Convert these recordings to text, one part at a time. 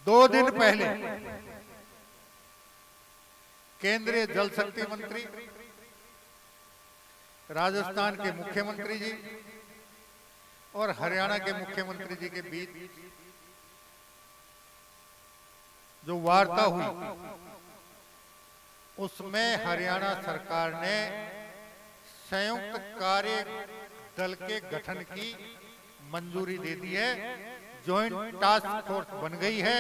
2 दिन पहले केंद्रीय जल शक्ति मंत्री, राजस्थान के मुख्यमंत्री जी और हरियाणा के मुख्यमंत्री जी के बीच जो वार्ता हुई, उसमें हरियाणा सरकार ने संयुक्त कार्य दल के गठन की मंजूरी दे दी है। जॉइंट टास्क फोर्स बन गई है।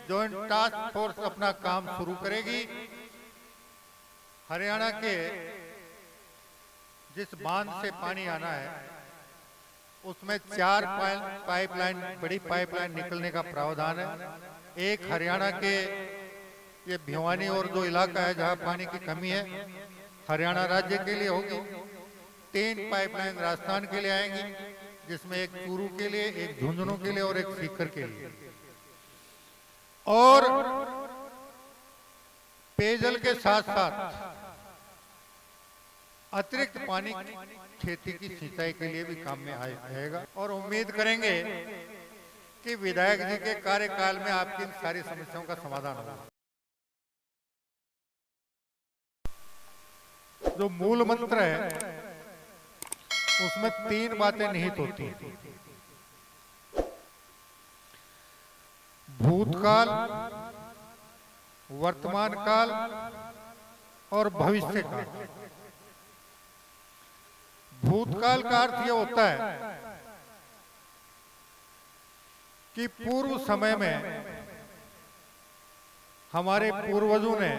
जॉइंट टास्क फोर्स अपना काम शुरू करेगी। हरियाणा के जिस बांध से पानी आना है उसमें 4 पाइपलाइन, बड़ी पाइपलाइन निकलने का प्रावधान है। एक हरियाणा के ये भिवानी और जो इलाका है जहां पानी की कमी है, हरियाणा राज्य के लिए होगी। 3 पाइपलाइन राजस्थान के लिए आएंगी, जिसमें एक चूरू के लिए, एक झुंझुनू के लिए और एक सीकर के लिए। और पेयजल के साथ साथ अतिरिक्त पानी खेती की सिंचाई के लिए भी काम में आएगा। और उम्मीद करेंगे कि विधायक जी के कार्यकाल में आपकी इन सारी समस्याओं का समाधान होगा। जो मूल मंत्र है उसमें 3 बातें निहित होती हैं: भूतकाल, वर्तमान काल और भविष्य काल। भूतकाल का अर्थ यह होता है कि पूर्व समय में हमारे पूर्वजों ने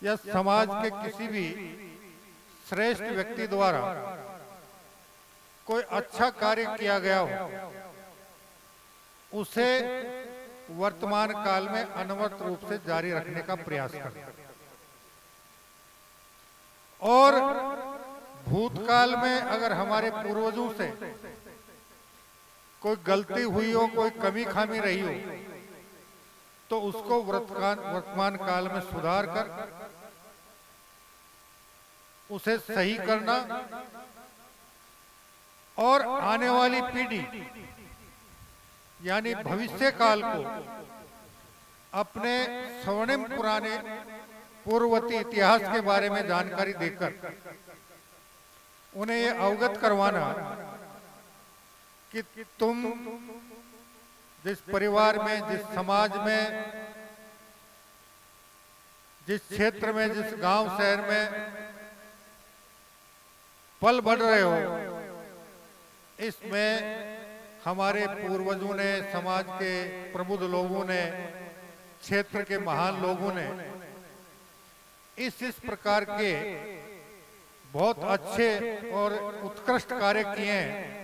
या समाज के किसी भी श्रेष्ठ व्यक्ति द्वारा कोई अच्छा कार्य किया गया हो, उसे वर्तमान काल में अनवरत रूप से जारी रखने का प्रयास करें। और भूतकाल में अगर हमारे पूर्वजों से कोई गलती हुई हो, कोई कमी खामी रही हो, तो उसको वर्तमान काल में सुधार कर उसे सही करना और आने वाली पीढ़ी यानी भविष्य काल को अपने स्वर्णिम पुराने पूर्ववर्ती इतिहास के बारे में जानकारी देकर उन्हें ये अवगत करवाना कि तुम जिस परिवार में, जिस समाज में, जिस क्षेत्र में, जिस गांव शहर में पल बढ़ रहे हो, इसमें हमारे पूर्वजों ने, समाज के प्रबुद्ध लोगों ने, क्षेत्र के महान लोगों ने इस प्रकार के बहुत अच्छे और उत्कृष्ट कार्य किए हैं।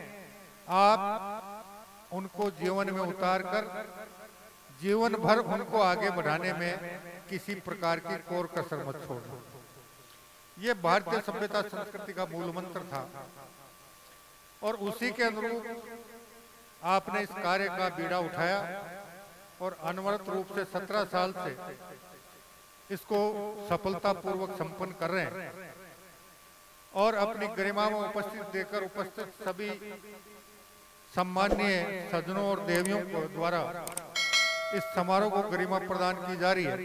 आप उनको जीवन में उतार कर जीवन भर उनको आगे बढ़ाने में किसी प्रकार की कोर कसर मत छोड़ना। ये भारतीय सभ्यता संस्कृति का मूल मंत्र था और उसी के अनुरूप आपने इस कार्य का बीड़ा उठाया और अनवरत रूप से 17 साल से इसको सफलतापूर्वक संपन्न कर रहे हैं। और अपनी गरिमा में उपस्थित सभी सम्माननीय सज्जनों और देवियों को द्वारा इस समारोह को गरिमा प्रदान की जा रही है,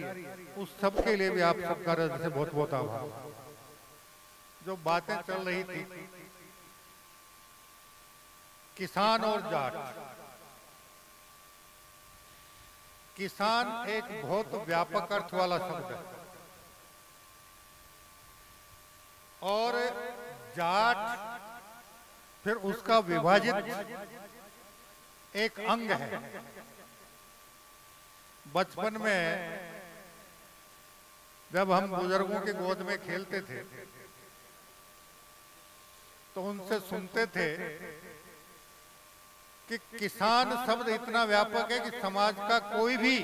उस सब के लिए भी आप सबका हृदय से बहुत बहुत आभार। जो बातें चल रही थी किसान और जाट, किसान एक बहुत व्यापक अर्थ वाला शब्द है और जाट फिर उसका विभाजित एक अंग है। बचपन में जब हम बुजुर्गों के गोद में खेलते थे तो उनसे सुनते थे कि किसान शब्द इतना व्यापक है कि समाज का कोई भी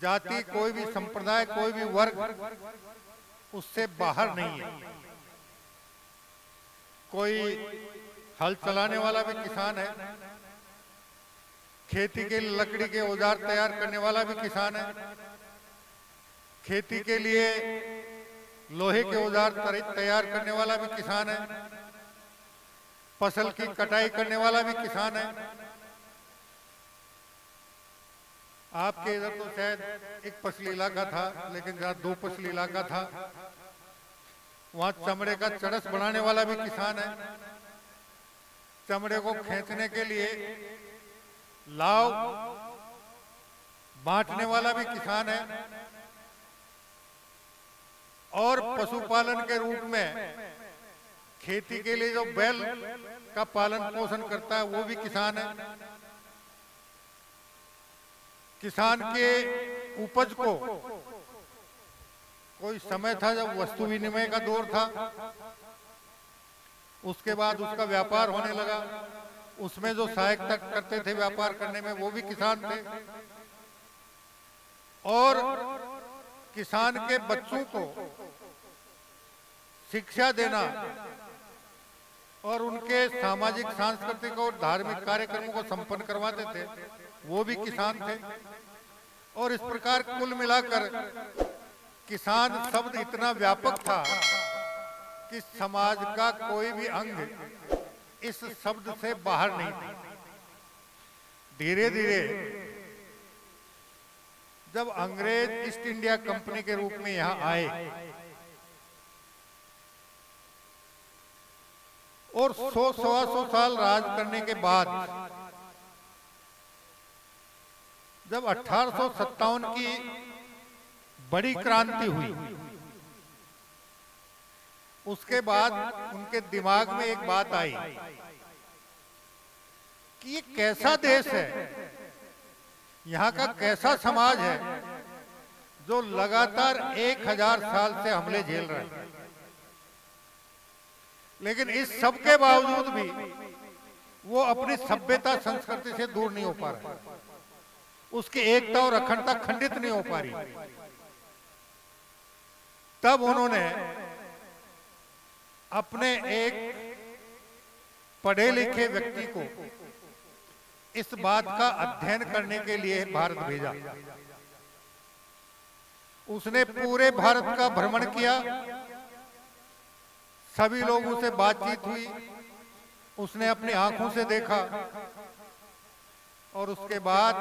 जाति, कोई भी संप्रदाय, कोई भी वर्ग उससे बाहर नहीं है। कोई हल चलाने वाला भी किसान है, खेती के लिए लकड़ी के औजार तैयार करने वाला भी किसान है, खेती के लिए लोहे के औजार तैयार करने वाला भी किसान है, फसल की कटाई करने वाला भी किसान है, आपके इधर तो शायद एक पसली इलाका था, लेकिन जहाँ दो पसली इलाका था वहाँ चमड़े का चरस बनाने वाला भी किसान है, चमड़े को खींचने के लिए लाव बांटने वाला भी किसान है, और पशुपालन के रूप में खेती के लिए जो बैल का पालन पोषण करता है वो भी किसान है। किसान के उपज को कोई समय था जब वस्तु विनिमय का दौर था, उसके बाद उसका व्यापार होने लगा, उसमें जो सहायता करते थे व्यापार करने में वो भी किसान थे, और किसान के बच्चों को शिक्षा देना और उनके सामाजिक, सांस्कृतिक और धार्मिक कार्यक्रमों को संपन्न करवाते थे, वो भी किसान थे। और इस प्रकार कुल मिलाकर किसान शब्द इतना व्यापक था कि समाज का कोई भी अंग इस शब्द से बाहर नहीं था। धीरे धीरे जब अंग्रेज ईस्ट इंडिया कंपनी के रूप में यहाँ आए और 100-125 साल राज करने के बाद जब 1857 की बड़ी क्रांति हुई, उसके बाद उनके दिमाग में एक बात आई कि ये कैसा देश है, यहाँ का कैसा समाज है जो लगातार 1000 साल से हमले झेल रहा है, लेकिन इस सब के बावजूद भी वो अपनी सभ्यता संस्कृति से दूर नहीं हो पा रहा, उसकी एकता और अखंडता खंडित नहीं हो पा रही। तब उन्होंने अपने एक पढ़े लिखे व्यक्ति को इस बात का अध्ययन करने के लिए भारत भेजा। उसने पूरे भारत का भ्रमण किया, सभी लोगों से बातचीत हुई, उसने अपनी आंखों से देखा, और उसके बाद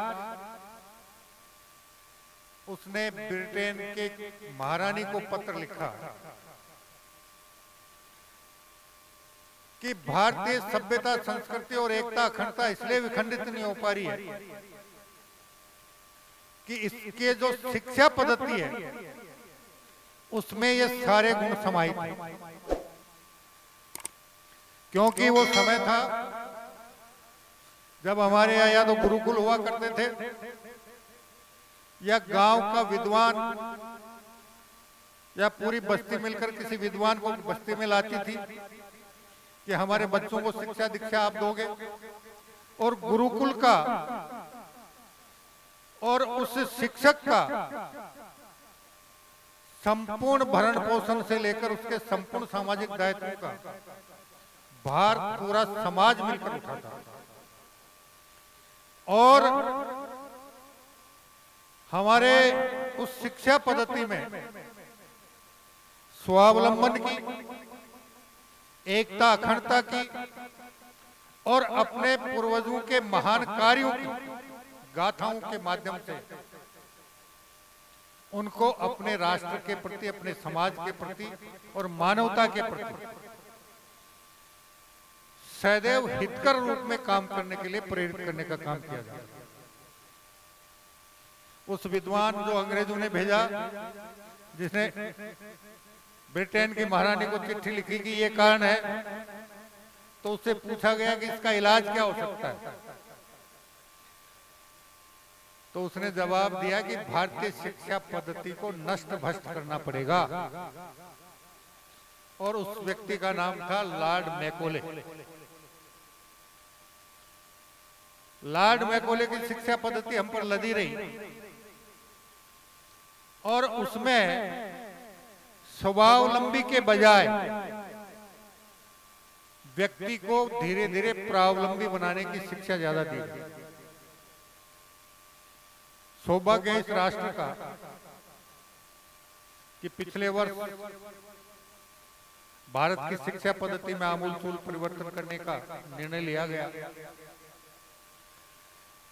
उसने ब्रिटेन के महारानी को पत्र लिखा कि भारतीय सभ्यता, संस्कृति और एकता, अखंडता इसलिए विखंडित नहीं हो पा रही है कि इसके जो शिक्षा पद्धति है उसमें ये सारे गुण समाहित हैं। क्योंकि वो समय था जब हमारे यहाँ या तो गुरुकुल हुआ करते थे, या गांव का विद्वान या पूरी बस्ती मिलकर किसी विद्वान को बस्ती में लाती थी कि हमारे बच्चों को शिक्षा दीक्षा आप दोगे, और गुरुकुल का और उस शिक्षक का संपूर्ण भरण पोषण से लेकर उसके संपूर्ण सामाजिक दायित्व का भार पूरा समाज मिलकर उठाता था। और हमारे उस शिक्षा पद्धति में स्वावलंबन की, एकता अखंडता की, और अपने पूर्वजों के महान कार्यों की गाथाओं के माध्यम से उनको अपने राष्ट्र के प्रति, अपने समाज के प्रति और मानवता के प्रति सदैव हितकर रूप में काम करने के लिए प्रेरित करने का काम किया जाए। उस विद्वान जो अंग्रेजों ने भेजा, जिसने ब्रिटेन की महारानी को चिट्ठी लिखी कि ये कारण है, तो उससे पूछा गया कि इसका इलाज क्या हो सकता है, तो उसने जवाब दिया कि भारतीय शिक्षा पद्धति को नष्ट भ्रष्ट करना पड़ेगा। और उस व्यक्ति का नाम था लॉर्ड मैकोले। लॉर्ड मैकोले की शिक्षा पद्धति हम पर लदी रही, और उसमें स्वावलंबी के बजाय व्यक्ति को धीरे धीरे प्रावलंबी बनाने की शिक्षा ज्यादा दी गई। सौभाग्य इस राष्ट्र का कि पिछले वर्ष भारत की शिक्षा पद्धति में आमूलचूल परिवर्तन करने का निर्णय लिया गया।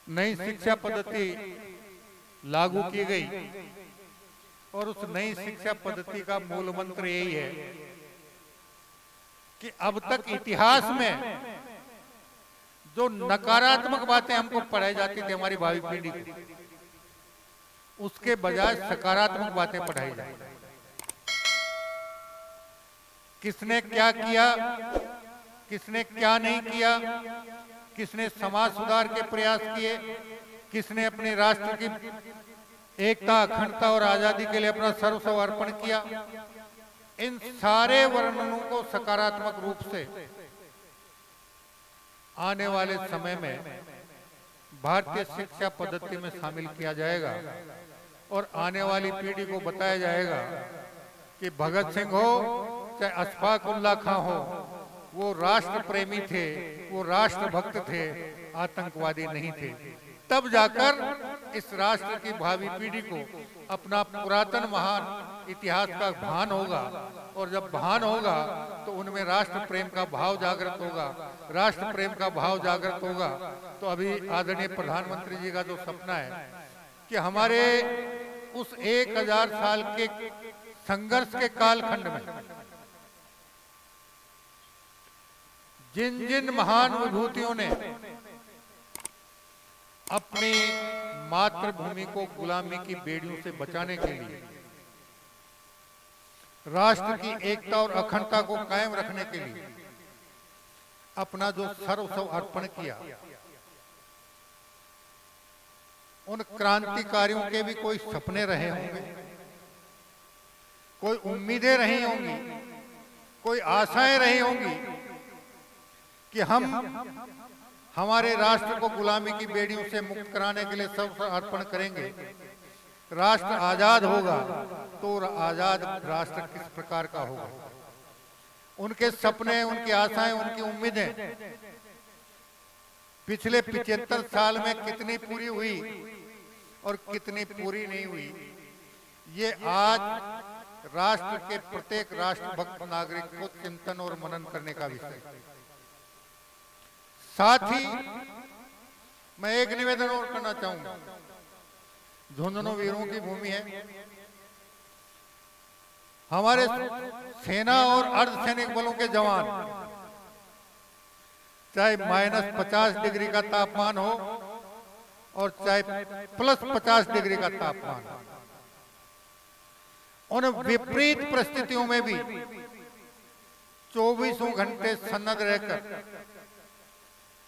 नई शिक्षा पद्धति लागू की गई। और उस नई शिक्षा पद्धति का मूल मंत्र यही है कि अब तक इतिहास में जो नकारात्मक बातें हमको पढ़ाई जाती थी हमारी भावी पीढ़ी को, उसके बजाय सकारात्मक बातें पढ़ाई जाए। किसने क्या किया, किसने क्या नहीं किया, किसने समाज सुधार के प्रयास किए, किसने अपने राष्ट्र की एकता, अखंडता और आजादी के लिए अपना सर्वस्व अर्पण किया, इन सारे वर्णनों को सकारात्मक रूप से आने वाले समय में भारतीय शिक्षा पद्धति में शामिल किया जाएगा। और आने वाली पीढ़ी को बताया जाएगा कि भगत सिंह हो चाहे अशफाक उल्ला खां हो, वो राष्ट्र प्रेमी थे, वो राष्ट्रभक्त थे, आतंकवादी नहीं थे। तब जाकर इस राष्ट्र की भावी पीढ़ी को अपना पुरातन महान इतिहास का भान होगा। और जब भान होगा तो उनमें राष्ट्र प्रेम का भाव जागृत होगा। राष्ट्र प्रेम का भाव जागृत होगा तो अभी आदरणीय प्रधानमंत्री जी का जो सपना है कि हमारे उस 1000 साल के संघर्ष के कालखंड में जिन जिन महान विभूतियों ने अपनी मातृभूमि को गुलामी की बेड़ियों से बचाने के लिए, राष्ट्र की एकता और अखंडता को कायम रखने के लिए अपना जो सर्वस्व अर्पण किया, उन क्रांतिकारियों के भी कोई सपने रहे होंगे, कोई उम्मीदें रही होंगी, कोई आशाएं रही होंगी कि हम हमारे राष्ट्र को गुलामी की बेड़ियों से मुक्त कराने के लिए सर्वस्व अर्पण करेंगे। राष्ट्र आजाद होगा तो आजाद राष्ट्र किस प्रकार का होगा। उनके सपने, उनकी आशाएं, उनकी उम्मीदें पिछले 75 साल में कितनी पूरी हुई और कितनी पूरी नहीं हुई, ये आज राष्ट्र के प्रत्येक राष्ट्रभक्त नागरिक को चिंतन और मनन करने का विषय है। साथ ही मैं एक निवेदन और करना चाहूंगा। झुंझुनू वीरों की भूमि है। हमारे सेना और अर्धसैनिक बलों के जवान चाहे -50 डिग्री का तापमान हो और चाहे +50 डिग्री का तापमान हो, उन विपरीत परिस्थितियों में भी 24 घंटे सन्नद्ध रहकर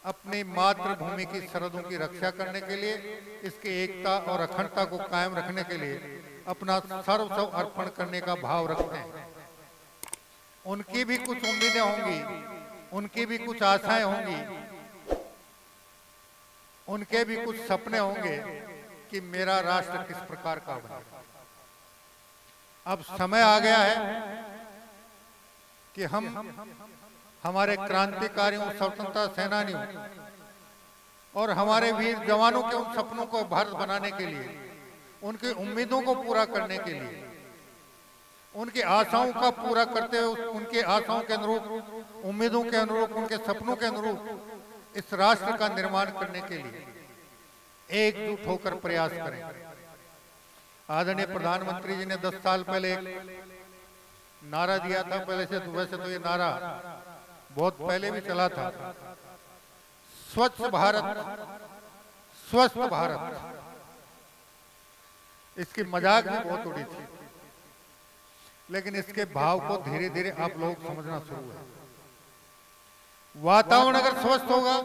अपनी मातृभूमि की सरहदों की रक्षा करने के लिए, इसकी एकता और अखंडता को कायम रखने के लिए अपना सर्वस्व अर्पण करने का भाव रखते हैं। उनकी भी कुछ उम्मीदें होंगी, उनकी भी कुछ आशाएं होंगी, उनके भी कुछ सपने होंगे कि मेरा राष्ट्र किस प्रकार का बने। अब समय आ गया है कि हम हमारे क्रांतिकारियों, स्वतंत्रता सेनानियों और हमारे वीर जवानों के उन सपनों को भारत बनाने के लिए, उनकी उम्मीदों को पूरा करने के लिए, उनकी आशाओं का पूरा करते हुए उनके आशाओं के अनुरूप, उम्मीदों के अनुरूप, उनके सपनों के अनुरूप इस राष्ट्र का निर्माण करने के लिए एकजुट होकर प्रयास करें। आदरणीय प्रधानमंत्री जी ने 10 साल पहले एक नारा दिया था। वैसे तो ये नारा बहुत पहले भी चला था, स्वच्छ भारत, स्वस्थ भारत। इसकी मजाक भी बहुत उड़ी थी, लेकिन इसके भाव को धीरे धीरे आप लोग समझना शुरू है। वातावरण अगर स्वस्थ होगा,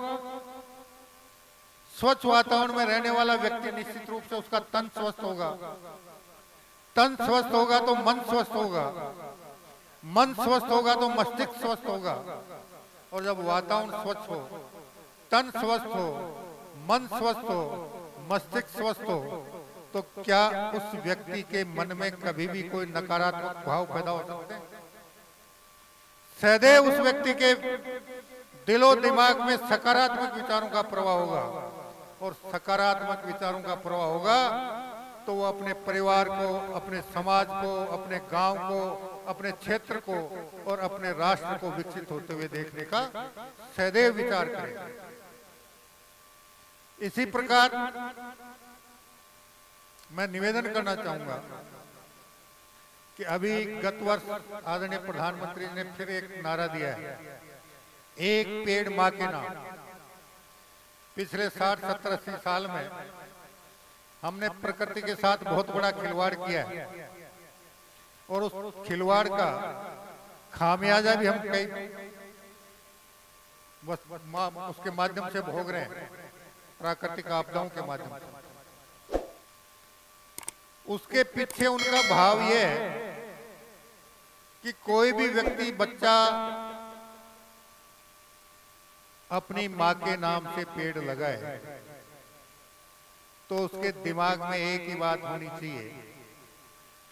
स्वच्छ वातावरण में रहने वाला व्यक्ति निश्चित रूप से उसका तन स्वस्थ होगा, तन स्वस्थ होगा तो मन स्वस्थ होगा, मन स्वस्थ होगा तो मस्तिष्क स्वस्थ होगा। और जब वातावरण स्वच्छ हो, तन स्वस्थ हो, मन स्वस्थ हो, मस्तिष्क स्वस्थ हो, तो क्या उस व्यक्ति के मन में कभी भी कोई नकारात्मक भाव पैदा हो सकते हैं? सदैव उस व्यक्ति के दिलो दिमाग में सकारात्मक विचारों का प्रवाह होगा, और सकारात्मक विचारों का प्रवाह होगा तो वो अपने परिवार को, अपने समाज को, अपने गांव को, अपने क्षेत्र को और अपने राष्ट्र को विकसित होते हुए देखने का सदैव विचार करेगा। इसी प्रकार मैं निवेदन करना चाहूंगा कि अभी गत वर्ष आदरणीय प्रधानमंत्री ने फिर एक नारा दिया है, एक पेड़ मां के नाम। पिछले 60, 70, 80 साल में हमने प्रकृति के साथ बहुत बड़ा खिलवाड़ किया है और उस खिलवाड़ का खामियाजा भी हम कई उसके माध्यम से भोग रहे हैं, प्राकृतिक आपदाओं के माध्यम से। उसके पीछे उनका भाव यह है कि कोई भी व्यक्ति, बच्चा अपनी मां के नाम से पेड़ लगाए तो उसके दिमाग में एक ही बात होनी चाहिए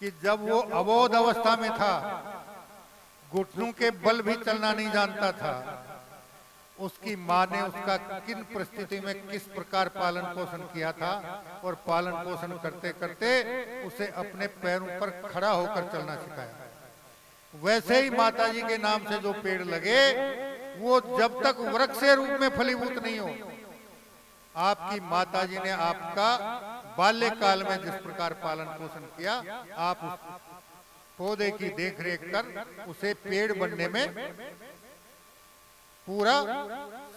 कि जब वो अबोध अवस्था में था, घुटनों के बल भी चलना नहीं जानता था, उसकी मां ने उसका किन परिस्थिति में किस प्रकार पालन पोषण किया था और पालन पोषण करते करते उसे अपने पैरों पर खड़ा होकर चलना सिखाया। वैसे ही माताजी के नाम से जो पेड़ लगे वो जब तक वृक्ष के रूप में फलीभूत नहीं हो, आपकी माताजी ने आपका बाल्यकाल में जिस प्रकार पालन पोषण किया, आप उस पौधे की देखरेख कर उसे पेड़ बनने में पूरा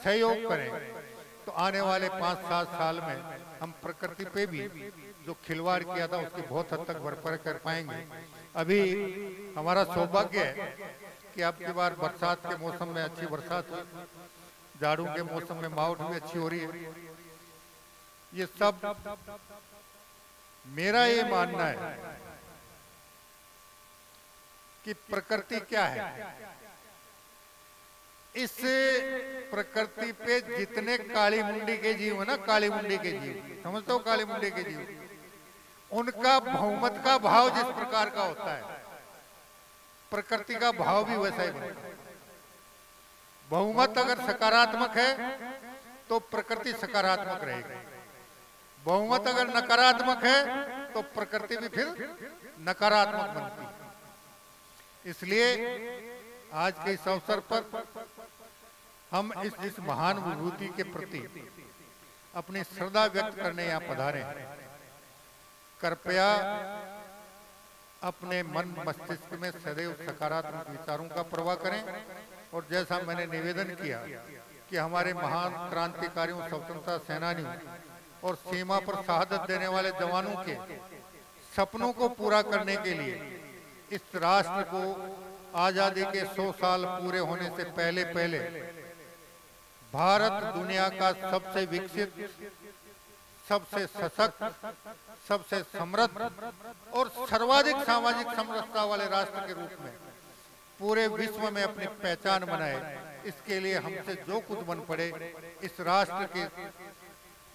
सहयोग करें, तो आने वाले 5-7 साल में हम प्रकृति पे भी जो खिलवाड़ किया था उसकी बहुत हद तक भरपाई कर पाएंगे। अभी हमारा सौभाग्य है कि अब की बार बरसात के मौसम में अच्छी बरसात हुई, झाड़ू के मौसम में मावठ भी अच्छी हो रही है। ये सब मेरा ये मानना है कि प्रकृति क्या है, इस प्रकृति पे जितने काली मुंडी के जीव है ना, काली मुंडी के जीव, समझते हो काली मुंडी के जीव, उनका बहुमत का भाव जिस प्रकार का होता है, प्रकृति का भाव भी वैसा ही बनता है। बहुमत अगर सकारात्मक है तो प्रकृति सकारात्मक रहेगी, बहुमत अगर नकारात्मक है तो प्रकृति भी फिर नकारात्मक बनती है। इसलिए आज के इस अवसर पर हम इस महान विभूति के प्रति अपनी श्रद्धा व्यक्त करने यहाँ पधारे हैं। कृपया अपने मन मस्तिष्क में सदैव सकारात्मक विचारों का प्रवाह करें और जैसा मैंने निवेदन किया कि हमारे महान क्रांतिकारियों, स्वतंत्रता सेनानियों और सीमा पर शहादत देने वाले जवानों के सपनों को पूरा करने के लिए इस राष्ट्र को आजादी के 100 साल पूरे होने से पहले पहले भारत दुनिया का सबसे विकसित, सबसे सशक्त, सबसे समृद्ध और सर्वाधिक सामाजिक समरसता वाले राष्ट्र के रूप में पूरे विश्व में अपनी पहचान बनाए। इसके लिए हमसे जो कुछ बन पड़े, इस राष्ट्र के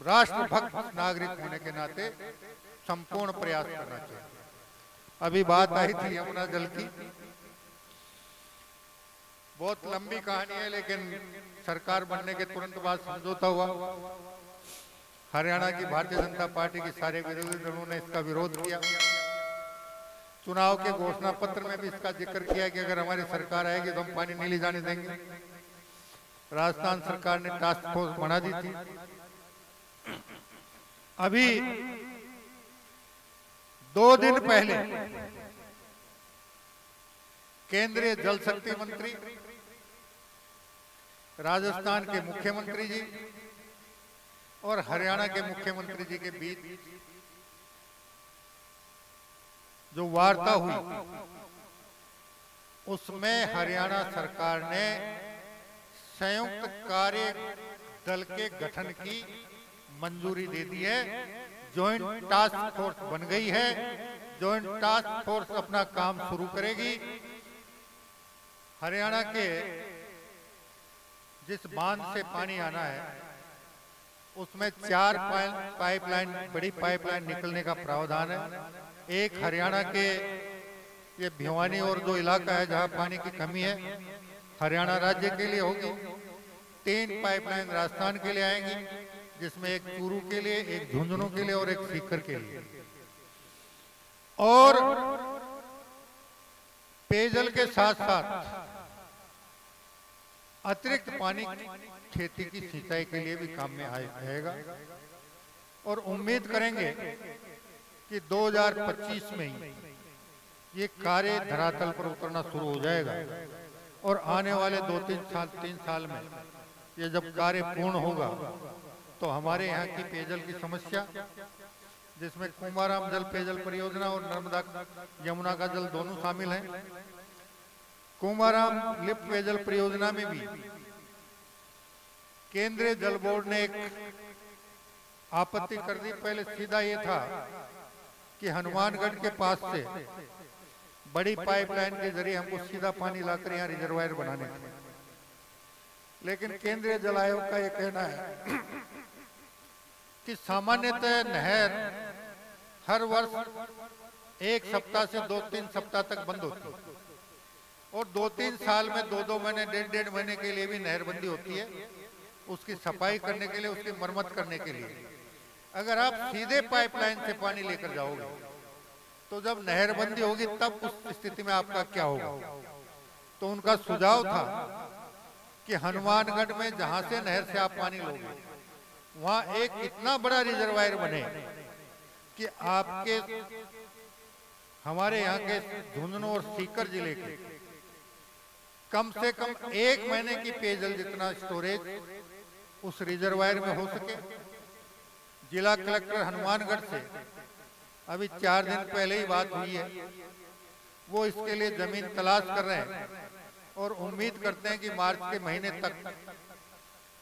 राष्ट्रभक्त नागरिक होने के नाते संपूर्ण प्रयास करना चाहिए। अभी बात आई थी यमुना जल की, बहुत लंबी कहानी है, लेकिन सरकार बनने के तुरंत बाद समझौता हुआ। हरियाणा की भारतीय जनता पार्टी के सारे विरोधी दलों ने इसका विरोध किया। चुनाव के घोषणा पत्र में भी इसका जिक्र किया कि अगर हमारी सरकार आएगी तो हम पानी नहीं ले जाने देंगे। राजस्थान सरकार ने टास्क फोर्स बना दी थी। अभी 2 दिन पहले केंद्रीय जल शक्ति मंत्री, राजस्थान के मुख्यमंत्री जी और हरियाणा के मुख्यमंत्री जी के बीच जो वार्ता हुई, उसमें हरियाणा सरकार ने संयुक्त कार्य दल के गठन की मंजूरी दे दी है। जॉइंट टास्क फोर्स बन गई है। जॉइंट टास्क फोर्स अपना काम शुरू करेगी। हरियाणा के जिस बांध से पानी आना है उसमें 4 पाइपलाइन, बड़ी पाइपलाइन निकलने का प्रावधान है। एक हरियाणा के ये भिवानी और जो इलाका है जहां पानी की कमी है, हरियाणा राज्य के लिए होगी। 3 पाइपलाइन राजस्थान के लिए आएंगी, जिसमें एक चूरू के लिए, एक झुंझुनू के लिए और एक सीकर के लिए। और पेयजल के साथ साथ अतिरिक्त पानी खेती की सिंचाई के लिए भी काम में आएगा। और उम्मीद करेंगे कि 2025 में ही ये कार्य धरातल पर उतरना शुरू हो जाएगा और आने वाले 2-3 साल में ये जब कार्य पूर्ण होगा तो हमारे यहाँ की पेयजल की समस्या, जिसमें कुमाराम जल पेयजल परियोजना और नर्मदा यमुना का जल दोनों शामिल हैं। कुमाराम लिफ्ट पेयजल परियोजना में भी केंद्रीय जल बोर्ड ने एक आपत्ति कर दी। पहले सीधा ये था कि हनुमानगढ़ के पास से बड़ी पाइपलाइन के जरिए हमको सीधा पानी लाकर यहाँ रिजर्वायर बनाने थे, लेकिन केंद्रीय जल आयोग का ये कहना है कि सामान्यतः नहर हर वर्ष 1 सप्ताह से 2-3 सप्ताह तक बंद होती है और 2-3 साल में 2-2 महीने 1.5 महीने के लिए भी नहरबंदी होती है, उसकी सफाई करने के लिए, उसकी मरम्मत करने के लिए। अगर आप सीधे पाइपलाइन से पानी लेकर जाओगे तो जब नहरबंदी होगी तब उस स्थिति में आपका क्या होगा। तो उनका सुझाव था कि हनुमानगढ़ में जहां से नहर से आप पानी लोगे वहां एक इतना बड़ा रिजर्वायर बने कि आपके हमारे यहाँ के झुंझुनू और सीकर जिले के कम से कम 1 महीने की पेयजल जितना स्टोरेज उस रिजर्वायर में हो सके। जिला कलेक्टर हनुमानगढ़ से अभी 4 दिन पहले ही बात हुई है, वो इसके लिए जमीन तलाश कर रहे हैं और उम्मीद करते हैं कि मार्च के महीने तक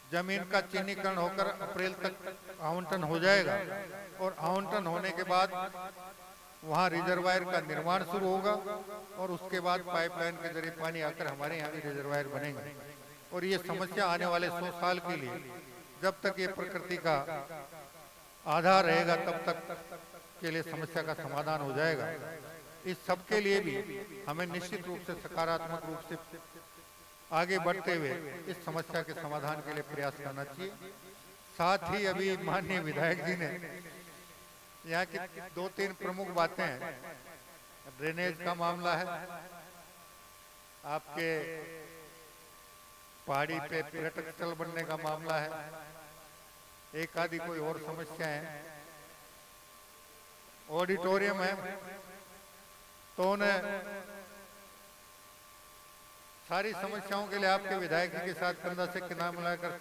जमीन का चिन्हीकरण होकर अप्रैल तक आवंटन हो जाएगा और आवंटन होने के बाद वहां रिजर्वायर का निर्माण शुरू होगा और उसके बाद पाइपलाइन के जरिए पानी आकर हमारे यहाँ भी रिजर्वायर बनेंगे। और ये समस्या आने वाले 100 साल के लिए, जब तक ये प्रकृति का आधार रहेगा तब तक के लिए समस्या का समाधान हो जाएगा। इस सब के लिए भी हमें निश्चित रूप से सकारात्मक रूप से आगे बढ़ते हुए इस समस्या के समाधान के लिए प्रयास करना चाहिए। साथ ही अभी माननीय विधायक जी ने यहाँ की 2-3 प्रमुख बातें हैं। ड्रेनेज का मामला है, आपके पहाड़ी पे पर्यटक स्थल बनने का मामला है, एक आदि कोई और समस्याएं हैं, ऑडिटोरियम है। तो उन्हें सारी समस्याओं के लिए आपके विधायक जी के साथ कंधा से कंधा मिलाकर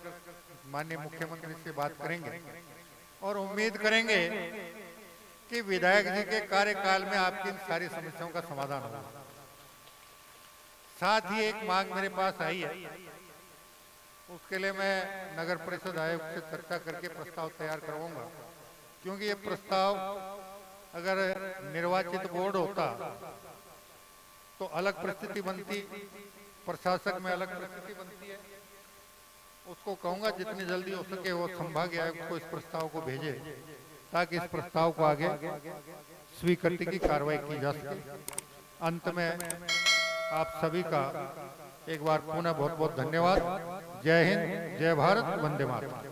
माननीय मुख्यमंत्री से बात करेंगे और उम्मीद करेंगे कि विधायक जी के कार्यकाल में आपकी इन सारी समस्याओं का समाधान होगा। साथ ही एक मांग मेरे पास आई है, उसके लिए मैं नगर परिषद आयोग से चर्चा करके प्रस्ताव तैयार करवाऊंगा, क्योंकि ये प्रस्ताव अगर निर्वाचित बोर्ड होता तो अलग परिस्थिति बनती, प्रशासक में अलग परिस्थिति बनती है। उसको कहूंगा जितनी जल्दी हो सके वो संभागीय आयुक्त को इस प्रस्ताव को भेजे ताकि इस प्रस्ताव को आगे स्वीकृति की कार्रवाई की जा सके। अंत में आप सभी का एक बार पुनः बहुत बहुत धन्यवाद। जय हिंद, जय भारत, वंदे मातरम।